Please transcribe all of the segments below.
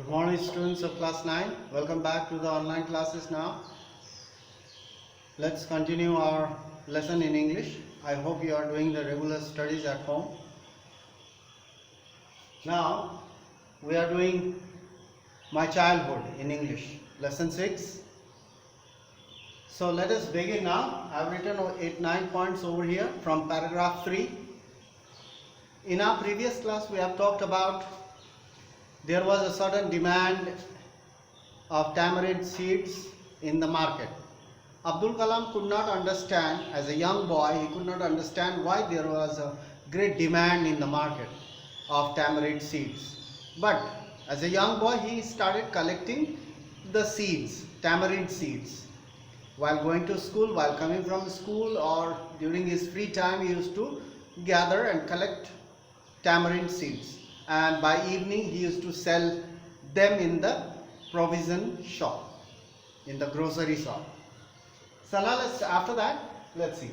Good morning students of class 9. Welcome back to the online classes now. Let's continue our lesson in English. I hope you are doing the regular studies at home. Now we are doing my childhood in English, lesson 6. So let us begin now. I have written 9 points over here from paragraph 3. In our previous class we have talked about there was a sudden demand of tamarind seeds in the market. Abdul Kalam could not understand, as a young boy, he could not understand why there was a great demand in the market of tamarind seeds. But as a young boy, he started collecting the seeds, tamarind seeds. While going to school, while coming from school, or during his free time, he used to gather and collect tamarind seeds. And by evening, he used to sell them in the provision shop, in the grocery shop. So now after that, let's see.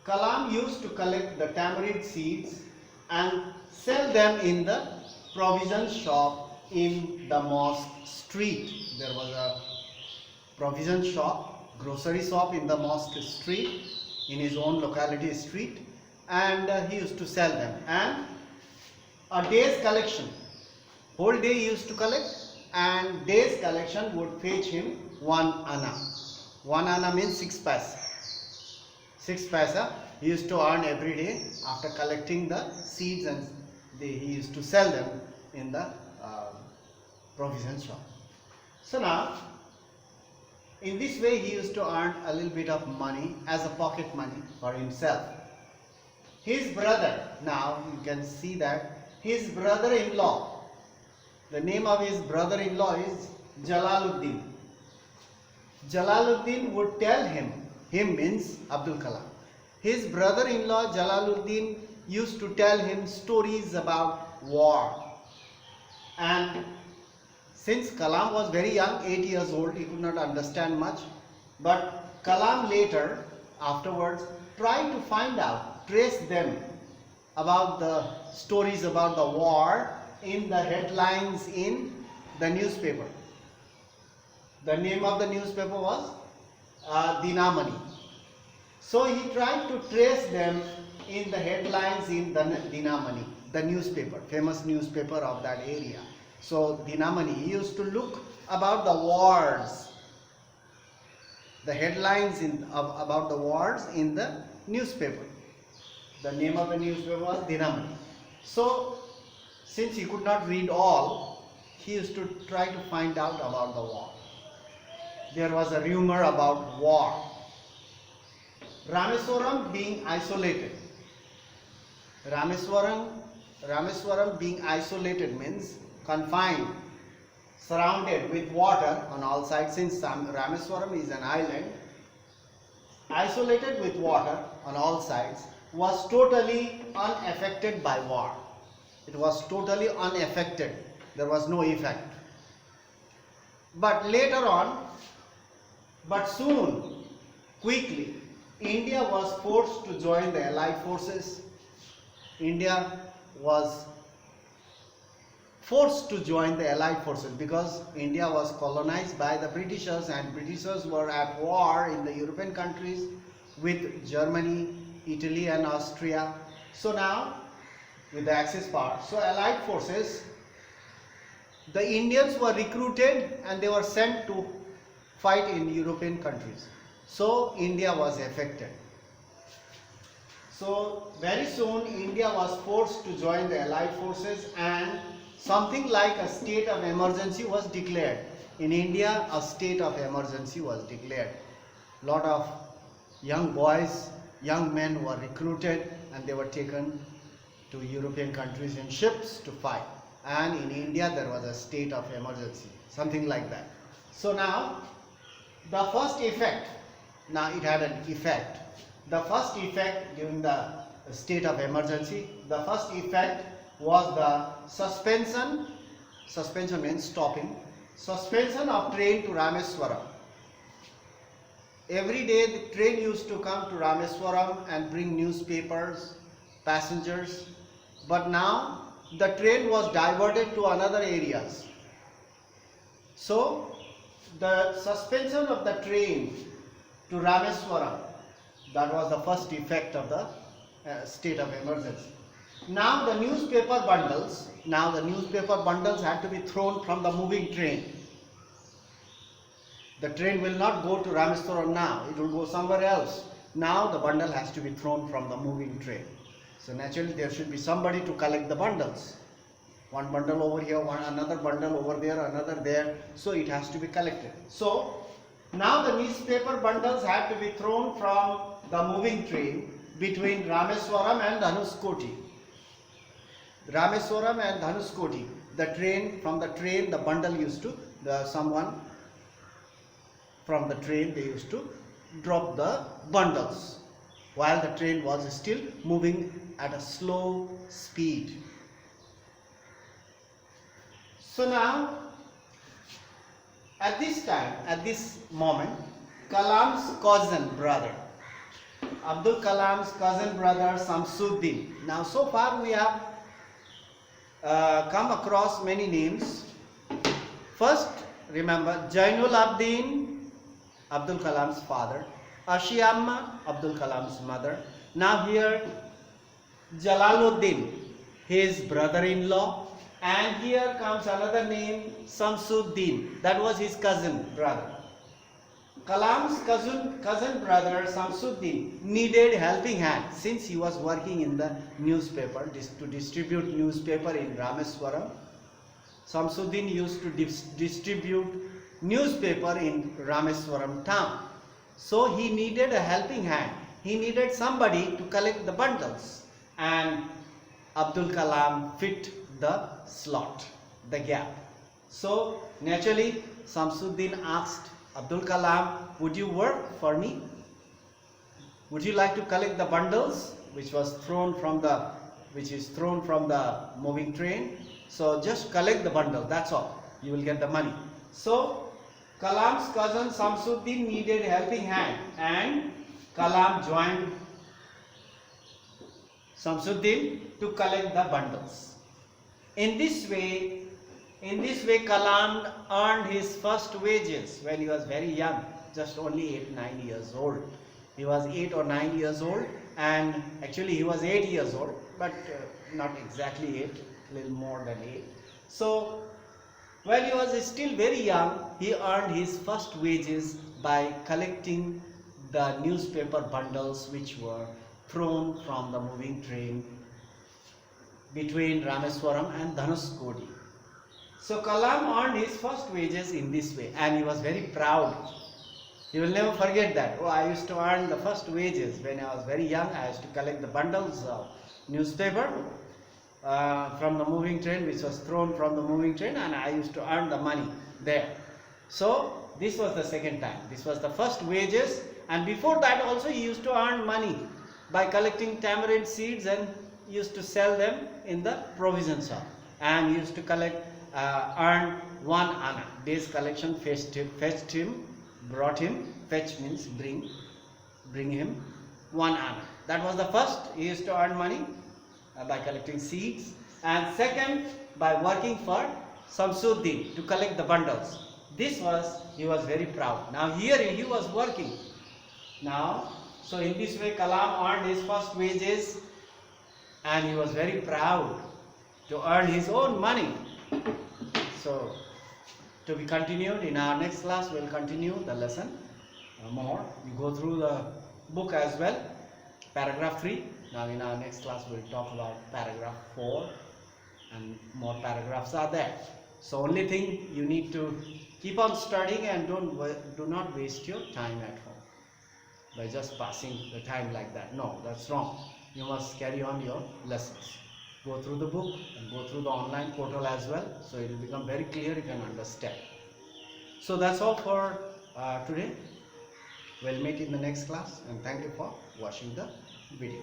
Kalam used to collect the tamarind seeds and sell them in the provision shop in the mosque street. There was a provision shop, grocery shop in the mosque street, in his own locality street, and he used to sell them. And a day's collection, whole day he used to collect, and day's collection would fetch him 1 anna. 1 anna means 6 paisa. 6 paisa he used to earn every day after collecting the seeds, and he used to sell them in the provision shop. So now, in this way he used to earn a little bit of money as a pocket money for himself. His brother, now you can see that his brother-in-law, the name of his brother-in-law is Jalaluddin. Jalaluddin would tell him means Abdul Kalam. His brother-in-law Jalaluddin used to tell him stories about war. And since Kalam was very young, 8 years old, he could not understand much. But Kalam later, afterwards, tried to find out, trace them about the stories about the war in the headlines in the newspaper. The name of the newspaper was Dinamani. So he tried to trace them in the headlines in the Dinamani, the newspaper, famous newspaper of that area. So Dinamani, he used to look about the wars, the headlines about the wars in the newspaper. The name of the newspaper was Dinamani. So, since he could not read all, he used to try to find out about the war. There was a rumor about war. Rameswaram being isolated. Rameswaram being isolated means confined, surrounded with water on all sides. Since Rameswaram is an island, isolated with water on all sides, was totally unaffected by war. It was totally unaffected. There was no effect. But later on, but soon, quickly, India was forced to join the Allied forces. India was forced to join the Allied forces because India was colonized by the Britishers, and Britishers were at war in the European countries with Germany, Italy and Austria. So now, with the Axis power, so Allied forces, the Indians were recruited and they were sent to fight in European countries. So India was affected. So very soon India was forced to join the Allied forces, and something like a state of emergency was declared. In India, a state of emergency was declared. Lot of young boys, young men were recruited, and they were taken to European countries in ships to fight. And in India there was a state of emergency, something like that. So now the first effect, now it had an effect. The first effect during the state of emergency, the first effect was the suspension means stopping, suspension of train to Rameswaram. Every day the train used to come to Rameswaram and bring newspapers, passengers, but now the train was diverted to another areas. So the suspension of the train to Rameswaram, that was the first effect of the state of emergency. Now the newspaper bundles had to be thrown from the moving train. The train will not go to Rameswaram now, it will go somewhere else. Now the bundle has to be thrown from the moving train. So naturally there should be somebody to collect the bundles. One bundle over here, another bundle over there, another there. So it has to be collected. So now the newspaper bundles have to be thrown from the moving train between Rameswaram and Dhanuskoti. Rameswaram and Dhanuskoti. The bundle used to, someone from the train, they used to drop the bundles while the train was still moving at a slow speed. So now, at this moment, Kalam's cousin brother, Abdul Kalam's cousin brother Samsuddin. Now so far we have come across many names. First, remember Jainul Abdin, Abdul Kalam's father, Ashiamma, Abdul Kalam's mother. Now here Jalaluddin, his brother-in-law, and here comes another name, Samsuddin, that was his cousin brother. Kalam's cousin brother Samsuddin needed helping hand since he was working in the newspaper to distribute newspaper in Rameswaram. Samsuddin used to distribute newspaper in Rameswaram town. So he needed a helping hand. He needed somebody to collect the bundles, and Abdul Kalam fit the slot, the gap. So naturally Samsuddin asked Abdul Kalam, would you work for me? Would you like to collect the bundles which is thrown from the moving train? So just collect the bundle, that's all. You will get the money. So Kalam's cousin Samsuddin needed helping hand, and Kalam joined Samsuddin to collect the bundles. In this way Kalam earned his first wages when he was very young, just only 8-9 years old. He was 8 or 9 years old, and actually he was 8 years old, but not exactly 8, a little more than 8. So when he was still very young, he earned his first wages by collecting the newspaper bundles which were thrown from the moving train between Rameswaram and Dhanuskodi. So Kalam earned his first wages in this way, and he was very proud. He will never forget that. Oh, I used to earn the first wages when I was very young. I used to collect the bundles of newspaper from the moving train, which was thrown from the moving train, and I used to earn the money there. So this was the second time. This was the first wages, and before that also he used to earn money by collecting tamarind seeds and used to sell them in the provision shop, and he used to earn 1 anna. Day's collection fetched him, brought him. Fetch means bring him 1 anna. That was the first. He used to earn money by collecting seeds, and second by working for Samsuddin to collect the bundles. He was very proud. Now here he was working. Now, so in this way Kalam earned his first wages, and he was very proud to earn his own money. So to be continued in our next class. We'll continue the lesson more. We go through the book as well, paragraph 3. Now in our next class we'll talk about paragraph 4, and more paragraphs are there. So only thing, you need to keep on studying and do not waste your time at home by just passing the time like that. No, that's wrong. You must carry on your lessons. Go through the book and go through the online portal as well, so it will become very clear, you can understand. So that's all for today. We'll meet in the next class, and thank you for watching the video.